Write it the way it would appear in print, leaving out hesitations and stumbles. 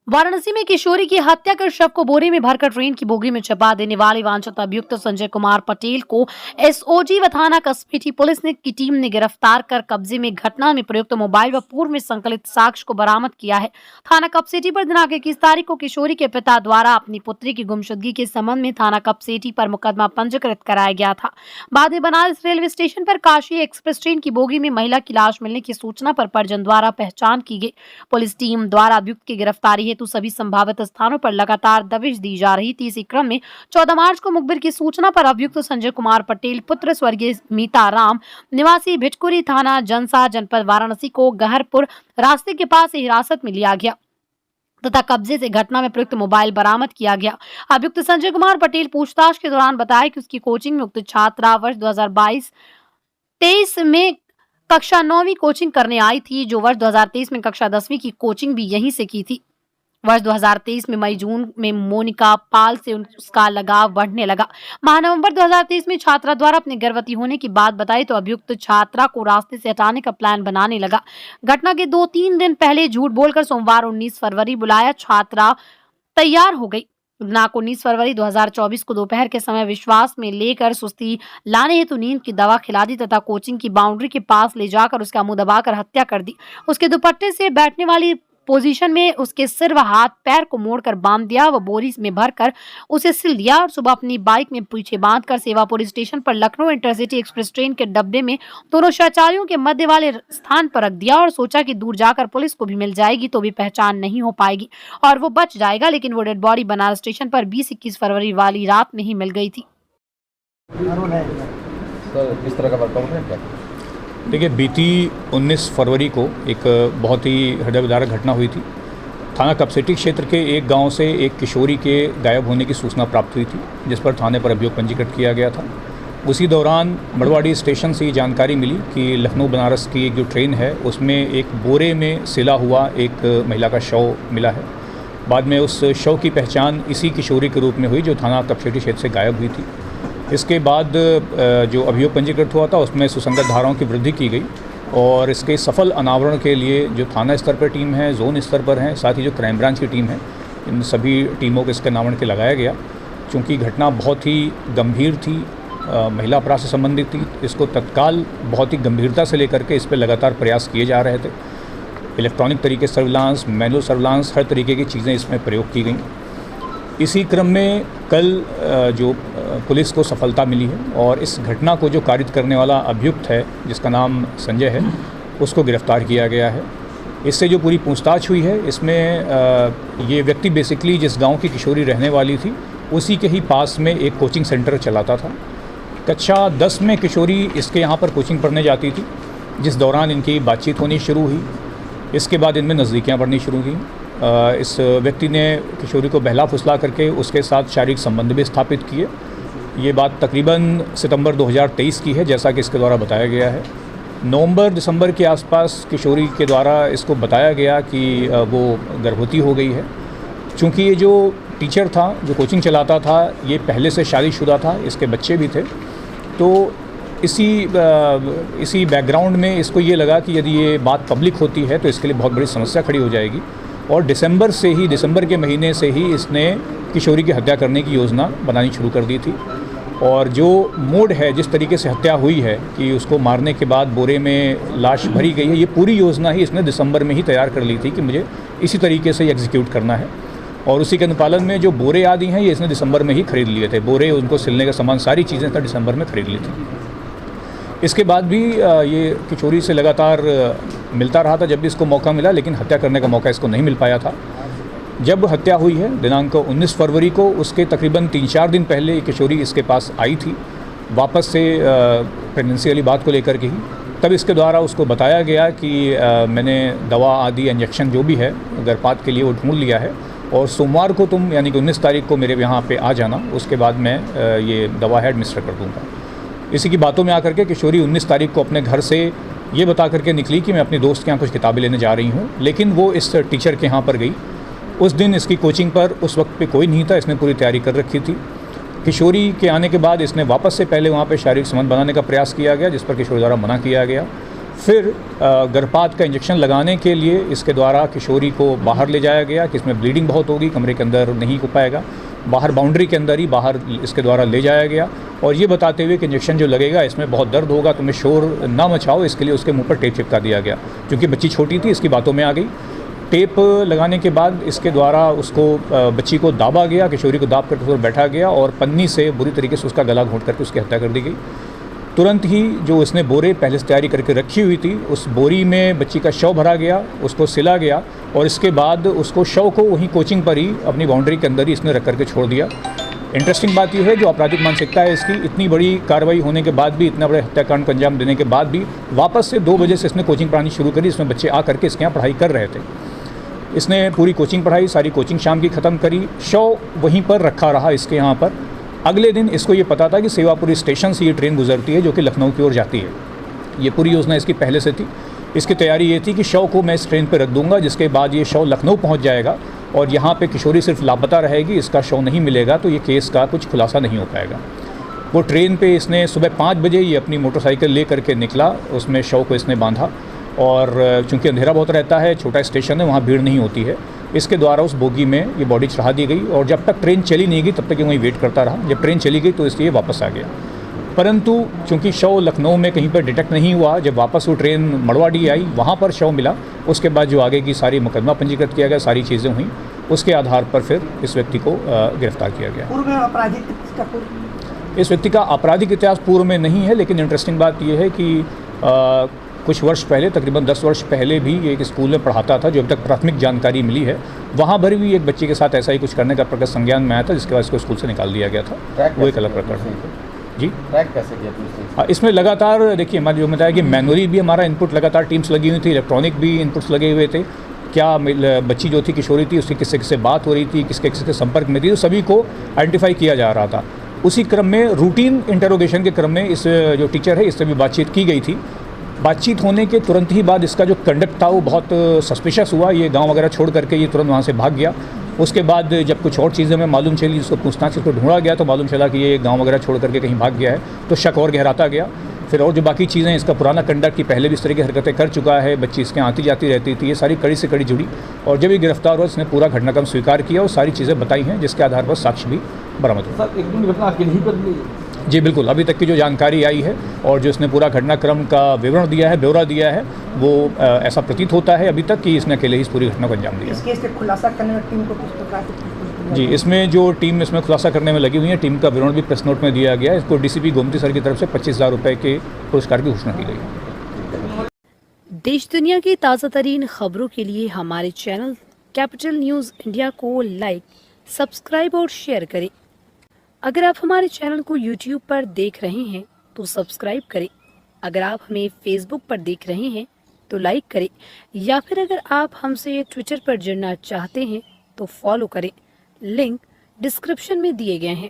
वाराणसी में किशोरी की हत्या कर शव को बोरे में भरकर ट्रेन की बोगी में छिपा देने वाले वांछित अभियुक्त संजय कुमार पटेल को एसओजी व थाना कसमेटी पुलिस की टीम ने गिरफ्तार कर कब्जे में घटना में प्रयुक्त मोबाइल व पूर्व में संकलित साक्ष्य को बरामद किया है। थाना कपसेटी पर दिनांक 21 तारीख को किशोरी के पिता द्वारा अपनी पुत्री की गुमशुदगी के संबंध में थाना कपसेटी पर मुकदमा पंजीकृत कराया गया था। बाद में बनारस रेलवे स्टेशन पर काशी एक्सप्रेस ट्रेन की बोगी में महिला की लाश मिलने की सूचना पर परिजन द्वारा पहचान की गई। पुलिस टीम द्वारा अभियुक्त की गिरफ्तारी हेतु सभी संभावित स्थानों पर लगातार दबिश दी जा रही थी। इसी क्रम में 14 मार्च को मुखबिर की सूचना पर अभियुक्त संजय कुमार पटेल पुत्र स्वर्गीय मीता राम निवासी भिटकुरी थाना जनसा जनपद वाराणसी को गहरपुर रास्ते के पास हिरासत में लिया गया तथा कब्जे से घटना में प्रयुक्त मोबाइल बरामद किया गया। अभियुक्त संजय कुमार पटेल पूछताछ के दौरान बताया कि उसकी कोचिंग में उक्त छात्रा वर्ष 2022-23 में कक्षा 9वीं कोचिंग करने आई थी, जो वर्ष 2023 में कक्षा 10वीं की कोचिंग भी यहीं से की थी। वर्ष 2023 में मई जून में मोनिका पाल से उसका लगाव बढ़ने लगा। माह नवंबर 2023 में छात्रा द्वारा अपने गर्भवती होने की बात बताई तो अभियुक्त छात्रा को रास्ते से हटाने का प्लान बनाने लगा। घटना के 2-3 दिन पहले झूठ बोलकर सोमवार 19 फरवरी बुलाया। छात्रा तैयार हो गई। दिनांक 19 फरवरी 2024 को दोपहर के समय विश्वास में लेकर सुस्ती लाने हेतु नींद की दवा खिला दी तथा कोचिंग की बाउंड्री के पास ले जाकर उसका मुंह दबाकर हत्या कर दी। उसके दुपट्टे से बैठने वाली पोजीशन में उसके सिर व हाथ पैर को मोड़कर बांध दिया व बोरी में भरकर उसे सिल दिया और सुबह अपनी बाइक में पीछे बांधकर सेवापुर स्टेशन पर लखनऊ इंटरसिटी एक्सप्रेस ट्रेन के डब्बे में दोनों शौचालयों के मध्य वाले स्थान पर रख दिया और सोचा कि दूर जाकर पुलिस को भी मिल जाएगी तो भी पहचान नहीं हो पाएगी और वो बच जाएगा, लेकिन वो डेड बॉडी बनारस स्टेशन पर 20-21 फरवरी वाली रात में ही मिल गई थी। इस तरह का वर्कआउट है क्या? देखिए, बीती 19 फरवरी को एक बहुत ही हृदय विदारक घटना हुई थी। थाना कपसेटी क्षेत्र के एक गांव से एक किशोरी के गायब होने की सूचना प्राप्त हुई थी, जिस पर थाने पर अभियोग पंजीकृत किया गया था। उसी दौरान मड़वाड़ी स्टेशन से ये जानकारी मिली कि लखनऊ बनारस की एक जो ट्रेन है उसमें एक बोरे में सिला हुआ एक महिला का शव मिला है। बाद में उस शव की पहचान इसी किशोरी के रूप में हुई जो थाना कपसेटी क्षेत्र से गायब हुई थी। इसके बाद जो अभियोग पंजीकृत हुआ था उसमें सुसंगत धाराओं की वृद्धि की गई और इसके सफल अनावरण के लिए जो थाना स्तर पर टीम है, जोन स्तर पर है, साथ ही जो क्राइम ब्रांच की टीम है, इन सभी टीमों को इसके अनावरण के लगाया गया। चूँकि घटना बहुत ही गंभीर थी, महिला अपराध से संबंधित थी, इसको तत्काल बहुत ही गंभीरता से लेकर के इस पर लगातार प्रयास किए जा रहे थे। इलेक्ट्रॉनिक तरीके सर्विलांस, मैनुअल सर्विलांस, हर तरीके की चीज़ें इसमें प्रयोग की गई। इसी क्रम में कल जो पुलिस को सफलता मिली है और इस घटना को जो कारित करने वाला अभियुक्त है जिसका नाम संजय है, उसको गिरफ्तार किया गया है। इससे जो पूरी पूछताछ हुई है इसमें ये व्यक्ति बेसिकली जिस गांव की किशोरी रहने वाली थी उसी के ही पास में एक कोचिंग सेंटर चलाता था। कक्षा 10 में किशोरी इसके यहाँ पर कोचिंग पढ़ने जाती थी, जिस दौरान इनकी बातचीत होनी शुरू हुई। इसके बाद इनमें नज़दीकियाँ बढ़नी शुरू हुई। इस व्यक्ति ने किशोरी को बहला फुसला करके उसके साथ शारीरिक संबंध भी स्थापित किए। ये बात तकरीबन सितंबर 2023 की है, जैसा कि इसके द्वारा बताया गया है। नवंबर-दिसंबर के आसपास किशोरी के द्वारा इसको बताया गया कि वो गर्भवती हो गई है। चूँकि ये जो टीचर था, जो कोचिंग चलाता था, ये पहले से शादीशुदा था, इसके बच्चे भी थे। तो इसी बैकग्राउंड में इसको ये लगा कि यदि ये बात पब्लिक होती है तो इसके लिए बहुत बड़ी समस्या खड़ी हो जाएगी और दिसंबर के महीने से ही इसने किशोरी की हत्या करने की योजना बनानी शुरू कर दी थी। और जो मोड है, जिस तरीके से हत्या हुई है कि उसको मारने के बाद बोरे में लाश भरी गई है, ये पूरी योजना ही इसने दिसंबर में ही तैयार कर ली थी कि मुझे इसी तरीके से एग्जीक्यूट करना है। और उसी के अनुपालन में जो बोरे आदि हैं ये इसने दिसंबर में ही खरीद लिए थे। बोरे, उनको सिलने का सामान, सारी चीज़ें था दिसंबर में खरीद ली थी। इसके बाद भी ये किशोरी से लगातार मिलता रहा था जब भी इसको मौका मिला, लेकिन हत्या करने का मौका इसको नहीं मिल पाया था। जब हत्या हुई है दिनांक 19 फरवरी को, उसके तकरीबन 3-4 दिन पहले ये किशोरी इसके पास आई थी, वापस से प्रेगनेंसी वाली बात को लेकर के ही। तब इसके द्वारा उसको बताया गया कि मैंने दवा आदि इंजेक्शन जो भी है गर्भपात के लिए वो ढूंढ लिया है और सोमवार को तुम यानी कि 19 तारीख को मेरे यहाँ पे आ जाना, उसके बाद मैं ये दवा है एडमिनिस्टर कर दूँगा। इसी की बातों में आकर के किशोरी 19 तारीख को अपने घर से ये बता करके निकली कि मैं अपने दोस्त के यहाँ कुछ किताबें लेने जा रही हूँ, लेकिन वो इस टीचर के यहाँ पर गई। उस दिन इसकी कोचिंग पर उस वक्त पे कोई नहीं था, इसने पूरी तैयारी कर रखी थी। किशोरी के आने के बाद इसने वापस से पहले वहाँ पे शारीरिक संबंध बनाने का प्रयास किया गया, जिस पर किशोरी द्वारा मना किया गया। फिर गर्भपात का इंजेक्शन लगाने के लिए इसके द्वारा किशोरी को बाहर ले जाया गया कि इसमें ब्लीडिंग बहुत होगी, कमरे के अंदर नहीं हो पाएगा, बाहर बाउंड्री के अंदर ही बाहर इसके द्वारा ले जाया गया और ये बताते हुए कि इंजेक्शन जो लगेगा इसमें बहुत दर्द होगा, तुम्हें शोर ना मचाओ, इसके लिए उसके मुंह पर टेप चिपका दिया गया। क्योंकि बच्ची छोटी थी, इसकी बातों में आ गई। टेप लगाने के बाद इसके द्वारा उसको बच्ची को दाबा गया, किशोरी को दाब करके उस पर बैठा गया और पन्नी से बुरी तरीके से उसका गला घोंट करके उसकी हत्या कर दी गई। तुरंत ही जो इसने बोरे पहले से तैयारी करके रखी हुई थी, उस बोरी में बच्ची का शव भरा गया, उसको सिला गया और इसके बाद उसको शव को वहीं कोचिंग पर ही अपनी बाउंड्री के अंदर ही इसने रख करके छोड़ दिया। इंटरेस्टिंग बात यह है जो आपराधिक मानसिकता है इसकी, इतनी बड़ी कार्रवाई होने के बाद भी, इतना बड़े हत्याकांड को अंजाम देने के बाद भी वापस से 2 बजे से इसने कोचिंग पढ़ानी शुरू करी। इसमें बच्चे आ करके इसके यहाँ पढ़ाई कर रहे थे। इसने पूरी कोचिंग पढ़ाई, सारी कोचिंग शाम की ख़त्म करी, शव वहीं पर रखा रहा इसके यहाँ पर। अगले दिन इसको ये पता था कि सेवापुरी स्टेशन से ये ट्रेन गुजरती है जो कि लखनऊ की ओर जाती है। ये पूरी योजना इसकी पहले से थी। इसकी तैयारी ये थी कि शव को मैं इस ट्रेन पर रख दूंगा, जिसके बाद ये शव लखनऊ पहुंच जाएगा और यहाँ पे किशोरी सिर्फ लापता रहेगी, इसका शव नहीं मिलेगा तो ये केस का कुछ खुलासा नहीं हो पाएगा। वो ट्रेन पे इसने सुबह 5 बजे ये अपनी मोटरसाइकिल ले करके निकला, उसमें शव को इसने बांधा और चूँकि अंधेरा बहुत रहता है, छोटा स्टेशन है, वहाँ भीड़ नहीं होती है, इसके द्वारा उस बोगी में ये बॉडी चढ़ा दी गई और जब तक ट्रेन चली नहीं गई तब तक ये वहीं वेट करता रहा। जब ट्रेन चली गई तो इसलिए वापस आ गया, परंतु चूंकि शव लखनऊ में कहीं पर डिटेक्ट नहीं हुआ, जब वापस वो ट्रेन मड़वाडी आई वहाँ पर शव मिला। उसके बाद जो आगे की सारी मुकदमा पंजीकृत किया गया, सारी चीज़ें हुई, उसके आधार पर फिर इस व्यक्ति को गिरफ्तार किया गया। पूर्व में आपराधिक इस व्यक्ति का आपराधिक इतिहास पूर्व में नहीं है, लेकिन इंटरेस्टिंग बात यह है कि कुछ वर्ष पहले, तकरीबन 10 वर्ष पहले भी एक स्कूल में पढ़ाता था, जो अब तक प्राथमिक जानकारी मिली है, वहाँ पर भी एक बच्चे के साथ ऐसा ही कुछ करने का प्रकट संज्ञान में आया था, जिसके बाद इसको स्कूल से निकाल दिया गया था। वो एक अलग प्रकरण है। जी, ट्रैक कैसे किया पुलिस ने? इसमें लगातार देखिए, हमारे जो बताया कि मैनुअली भी हमारा इनपुट, लगातार टीम्स लगी हुई थी, इलेक्ट्रॉनिक भी इनपुट्स लगे हुए थे। क्या बच्ची जो थी किशोरी थी, उसकी किससे किससे बात हो रही थी, किसके किसके संपर्क में थी, तो सभी को आइडेंटिफाई किया जा रहा था। उसी क्रम में रूटीन इंटरोगेशन के क्रम में इस जो टीचर है इससे भी बातचीत की गई थी। बातचीत होने के तुरंत ही बाद इसका जो कंडक्ट था वो बहुत सस्पिशियस हुआ। ये गांव वगैरह छोड़ करके ये तुरंत वहाँ से भाग गया। उसके बाद जब कुछ और चीज़ें हमें मालूम चली, उसको पूछताछ से उसको ढूंढा गया तो मालूम चला कि ये गांव वगैरह छोड़ करके कहीं भाग गया है, तो शक और गहराता गया। फिर और जो बाकी चीज़ें, इसका पुराना कंडक्ट की पहले भी इस तरह की हरकतें कर चुका है, बच्ची इसके आती जाती रहती थी, ये सारी कड़ी से कड़ी जुड़ी। और जब ये गिरफ्तार हुआ, इसने पूरा घटनाक्रम स्वीकार किया और सारी चीज़ें बताई हैं, जिसके आधार पर साक्ष्य भी बरामद हुआ। सर, एक दिन घटना अकेले ही बदली? जी बिल्कुल, अभी तक की जो जानकारी आई है और जो इसने पूरा घटनाक्रम का विवरण दिया है, ब्यौरा दिया है, वो ऐसा प्रतीत होता है अभी तक कि इसने अकेले ही इस पूरी घटना को अंजाम दिया। इस केस से खुलासा करने में टीम को किस प्रकार से? जी, इसमें जो टीम इसमें खुलासा करने में लगी हुई है, टीम का विवरण भी प्रेस नोट में दिया गया है। इसको डीसीपी गोमती सर की तरफ से 25,000 रुपये के पुरस्कार की घोषणा की गई। देश दुनिया की ताज़ा तरीन खबरों के लिए हमारे चैनल कैपिटल न्यूज़ इंडिया को लाइक, सब्सक्राइब और शेयर करें। अगर आप हमारे चैनल को YouTube पर देख रहे हैं तो सब्सक्राइब करें। अगर आप हमें Facebook पर देख रहे हैं तो लाइक करें, या फिर अगर आप हमसे ट्विटर पर जुड़ना चाहते हैं तो फॉलो करें। लिंक डिस्क्रिप्शन में दिए गए हैं।